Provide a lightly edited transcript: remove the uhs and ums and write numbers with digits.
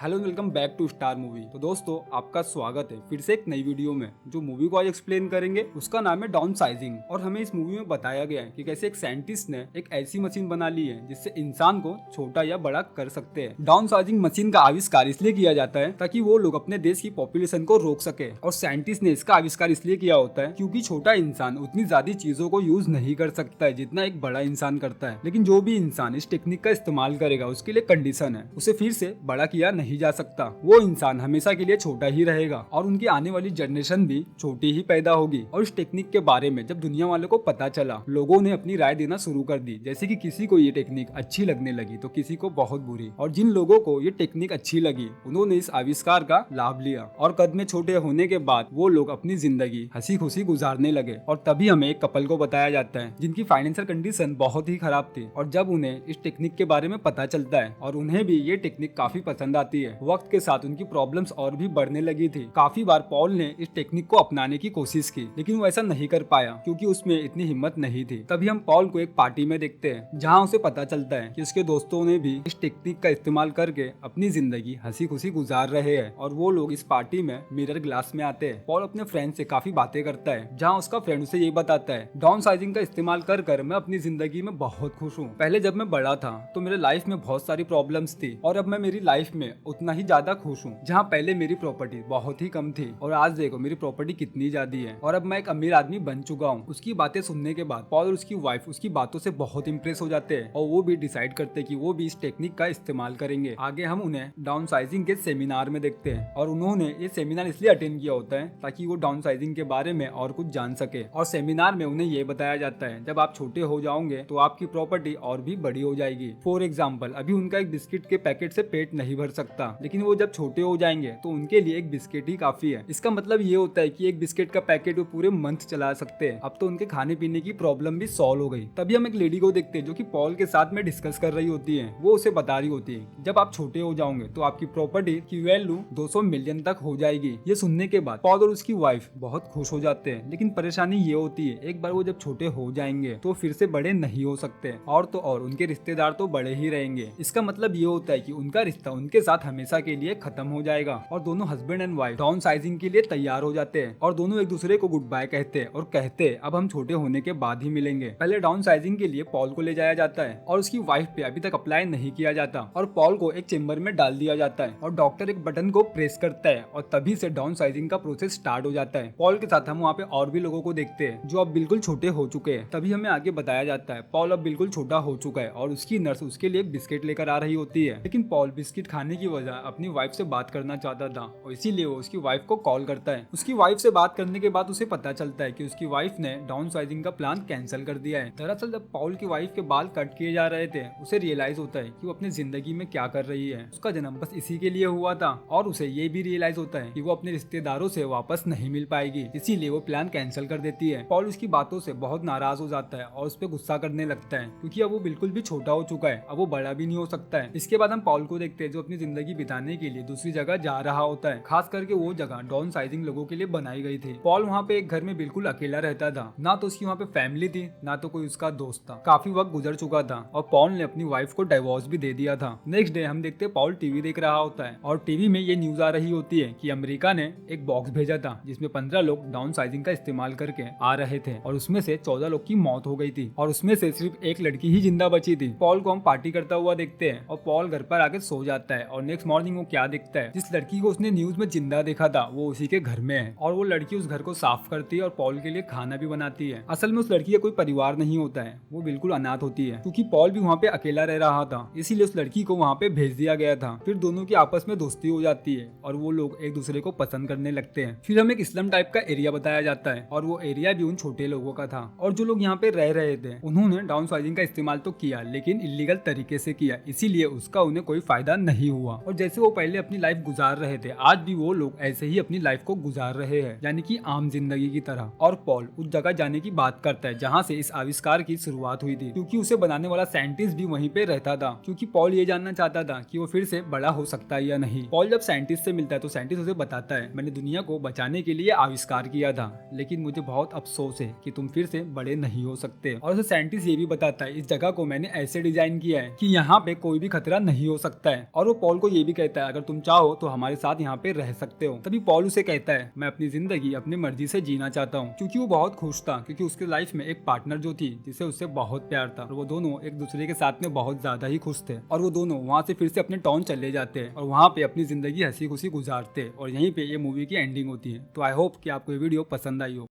Hello welcome back to Star Movie. तो दोस्तों आपका स्वागत है फिर से एक नई वीडियो में। जो मूवी को आज एक्सप्लेन करेंगे उसका नाम है डाउन साइजिंग। और हमें इस मूवी में बताया गया है कि कैसे एक साइंटिस्ट ने एक ऐसी मशीन बना ली है जिससे इंसान को छोटा या बड़ा कर सकते हैं। डाउन साइजिंग मशीन का आविष्कार इसलिए किया जाता है ताकि वो लोग अपने देश की पॉपुलेशन को रोक सके। और साइंटिस्ट ने इसका आविष्कार इसलिए किया होता है क्योंकि छोटा इंसान उतनी ज्यादा चीजों को यूज नहीं कर सकता है जितना एक बड़ा इंसान करता है। लेकिन जो भी इंसान इस टेक्निक का इस्तेमाल करेगा उसके लिए कंडीशन है, उसे फिर से बड़ा किया नहीं जा सकता। वो इंसान हमेशा के लिए छोटा ही रहेगा और उनकी आने वाली जनरेशन भी छोटी ही पैदा होगी। और इस टेक्निक के बारे में जब दुनिया वालों को पता चला, लोगों ने अपनी राय देना शुरू कर दी। जैसे कि किसी को ये टेक्निक अच्छी लगने लगी तो किसी को बहुत बुरी। और जिन लोगों को ये टेक्निक अच्छी लगी उन्होंने इस आविष्कार का लाभ लिया और कद में छोटे होने के बाद वो लोग अपनी जिंदगी हंसी खुशी गुजारने लगे। और तभी हमें एक कपल को बताया जाता है जिनकी फाइनेंशियल कंडीशन बहुत ही खराब थी। और जब उन्हें इस टेक्निक के बारे में पता चलता है और उन्हें भी ये टेक्निक काफी पसंद आती है, वक्त के साथ उनकी प्रॉब्लम्स और भी बढ़ने लगी थी। काफी बार पॉल ने इस टेक्निक को अपनाने की कोशिश की लेकिन वो ऐसा नहीं कर पाया क्योंकि उसमें इतनी हिम्मत नहीं थी। तभी हम पॉल को एक पार्टी में देखते हैं जहाँ उसे पता चलता है कि उसके दोस्तों ने भी इस टेक्निक का इस्तेमाल करके अपनी जिंदगी हंसी खुशी गुजार रहे हैं। और वो लोग इस पार्टी में मिरर ग्लास में आते हैं। पॉल अपने फ्रेंड से काफी बातें करता है जहाँ उसका फ्रेंड उसे ये बताता है, डाउन साइजिंग का इस्तेमाल कर मैं अपनी जिंदगी में बहुत खुश हूँ। पहले जब मैं बड़ा था तो मेरे लाइफ में बहुत सारी प्रॉब्लम्स थी और अब मैं मेरी लाइफ में उतना ही ज्यादा खुश हूँ। जहाँ पहले मेरी प्रॉपर्टी बहुत ही कम थी और आज देखो मेरी प्रॉपर्टी कितनी ज्यादा है और अब मैं एक अमीर आदमी बन चुका हूँ। उसकी बातें सुनने के बाद पॉल और उसकी वाइफ उसकी बातों से बहुत इंप्रेस हो जाते हैं और वो भी डिसाइड करते हैं कि वो भी इस टेक्निक का इस्तेमाल करेंगे। आगे हम उन्हें डाउन साइजिंग के सेमिनार में देखते हैं और उन्होंने ये सेमिनार इसलिए अटेंड किया होता है ताकि वो डाउन साइजिंग के बारे में और कुछ जान सके। और सेमिनार में उन्हें ये बताया जाता है जब आप छोटे हो जाओगे तो आपकी प्रॉपर्टी और भी बड़ी हो जाएगी। फॉर एग्जाम्पल, अभी उनका एक बिस्किट के पैकेट से पेट नहीं भर सकता, लेकिन वो जब छोटे हो जाएंगे तो उनके लिए एक बिस्किट ही काफी है। इसका मतलब ये होता है कि एक बिस्किट का पैकेट वो पूरे मंथ चला सकते हैं। अब तो उनके खाने पीने की प्रॉब्लम भी सॉल्व हो गई। तभी हम एक लेडी को देखते हैं जो कि पॉल के साथ में डिस्कस कर रही होती है। वो उसे बता रही होती है जब आप छोटे हो जाओगे तो आपकी प्रॉपर्टी की वैल्यू 200 मिलियन तक हो जाएगी। ये सुनने के बाद पॉल और उसकी वाइफ बहुत खुश हो जाते हैं, लेकिन परेशानी ये होती है एक बार वो जब छोटे हो जाएंगे तो फिर से बड़े नहीं हो सकते और तो और उनके रिश्तेदार तो बड़े ही रहेंगे। इसका मतलब ये होता है कि उनका रिश्ता उनके साथ हमेशा के लिए खत्म हो जाएगा। और दोनों husband and wife down sizing के लिए तैयार हो जाते हैं और दोनों एक दूसरे को गुड बाय कहते हैं और कहते हैं अब हम छोटे होने के बाद ही मिलेंगे। पहले डाउन साइजिंग के लिए पॉल को ले जाया जाता है और उसकी वाइफ पे अभी तक अप्लाई नहीं किया जाता और पॉल को एक चेम्बर में डाल दिया जाता है और डॉक्टर एक बटन को प्रेस करता है और तभी से डाउन साइजिंग का प्रोसेस स्टार्ट हो जाता है। पॉल के साथ हम वहाँ पे और भी लोगों को देखते हैं जो अब बिल्कुल छोटे हो चुके हैं। तभी हमें आगे बताया जाता है पॉल अब बिल्कुल छोटा हो चुका है और उसकी नर्स उसके लिए एक बिस्किट लेकर आ रही होती है। लेकिन पॉल बिस्किट खाने की वजह अपनी वाइफ से बात करना चाहता था और इसीलिए वो उसकी वाइफ को कॉल करता है। उसकी वाइफ से बात करने के बाद उसे पता चलता है कि उसकी वाइफ ने डाउन साइजिंग का प्लान कैंसिल कर दिया है। दरअसल जब पॉल की वाइफ के बाल कट किए जा रहे थे उसे रियलाइज होता है कि वो अपनी जिंदगी में क्या कर रही है। उसका जन्म बस इसी के लिए हुआ था और उसे ये भी रियलाइज होता है कि वो अपने रिश्तेदारों से वापस नहीं मिल पाएगी, इसीलिए वो प्लान कैंसिल कर देती है। पॉल उसकी बातों से बहुत नाराज हो जाता है और उस पर गुस्सा करने लगता है क्योंकि अब वो बिल्कुल भी छोटा हो चुका है, अब वो बड़ा भी नहीं हो सकता है। इसके बाद हम पॉल को देखते हैं जो अपनी जिंदगी बिताने के लिए दूसरी जगह जा रहा होता है। खास करके वो जगह डाउन साइजिंग लोगों के लिए बनाई गई थी। पॉल वहाँ पे एक घर में बिल्कुल अकेला रहता था, ना तो उसकी वहाँ पे फैमिली थी ना तो कोई उसका दोस्त था। काफी वक्त गुजर चुका था और पॉल ने अपनी वाइफ को डिवोर्स भी दे दिया था। नेक्स्ट डे हम देखते हैं पॉल टीवी देख रहा होता है और टीवी में ये न्यूज आ रही होती है कि अमेरिका ने एक बॉक्स भेजा था जिसमें 15 लोग डाउन साइजिंग का इस्तेमाल करके आ रहे थे और उसमें से 14 लोग की मौत हो गई थी और उसमें से सिर्फ एक लड़की ही जिंदा बची थी। पॉल को हम पार्टी करता हुआ देखते हैं और पॉल घर पर आके सो जाता है और नेक्स्ट मॉर्निंग वो क्या देखता है, जिस लड़की को उसने न्यूज में जिंदा देखा था वो उसी के घर में है और वो लड़की उस घर को साफ करती है और पॉल के लिए खाना भी बनाती है। असल में उस लड़की का कोई परिवार नहीं होता है, वो बिल्कुल अनाथ होती है क्योंकि पॉल भी वहाँ पे अकेला रह रहा था, इसीलिए उस लड़की को वहाँ पे भेज दिया गया था। फिर दोनों की आपस में दोस्ती हो जाती है और वो लोग एक दूसरे को पसंद करने लगते हैं। फिर हमें एक इस्लाम टाइप का एरिया बताया जाता है और वो एरिया भी उन छोटे लोगों का था और जो लोग यहाँ पे रह रहे थे उन्होंने डाउन साइजिंग का इस्तेमाल तो किया लेकिन इलीगल तरीके से किया, इसीलिए उसका उन्हें कोई फायदा नहीं हुआ। और जैसे वो पहले अपनी लाइफ गुजार रहे थे आज भी वो लोग ऐसे ही अपनी लाइफ को गुजार रहे हैं, यानी कि आम जिंदगी की तरह। और पॉल उस जगह जाने की बात करता है जहाँ से इस आविष्कार की शुरुआत हुई थी क्योंकि उसे बनाने वाला साइंटिस्ट भी वहीं पे रहता था, क्योंकि पॉल ये जानना चाहता था कि वो फिर से बड़ा हो सकता है या नहीं। पॉल जब साइंटिस्ट से मिलता है तो साइंटिस्ट उसे बताता है मैंने दुनिया को बचाने के लिए आविष्कार किया था लेकिन मुझे बहुत अफसोस है कि तुम फिर से बड़े नहीं हो सकते। और उसे साइंटिस्ट ये भी बताता है इस जगह को मैंने ऐसे डिजाइन किया है कि यहाँ पे कोई भी खतरा नहीं हो सकता है। और वो पॉल को ये भी कहता है अगर तुम चाहो तो हमारे साथ यहाँ पे रह सकते हो। तभी पॉल उसे कहता है मैं अपनी जिंदगी अपनी मर्जी से जीना चाहता हूँ, क्योंकि वो बहुत खुश था क्योंकि उसके लाइफ में एक पार्टनर जो थी जिसे उससे बहुत प्यार था और वो दोनों एक दूसरे के साथ में बहुत ज्यादा ही खुश थे। और वो दोनों वहाँ से फिर से अपने टाउन चले जाते हैं और वहाँ पे अपनी जिंदगी हंसी खुशी गुजारते हैं और यहीं पे ये मूवी की एंडिंग होती है। तो आई होप कि आपको ये वीडियो पसंद आई हो।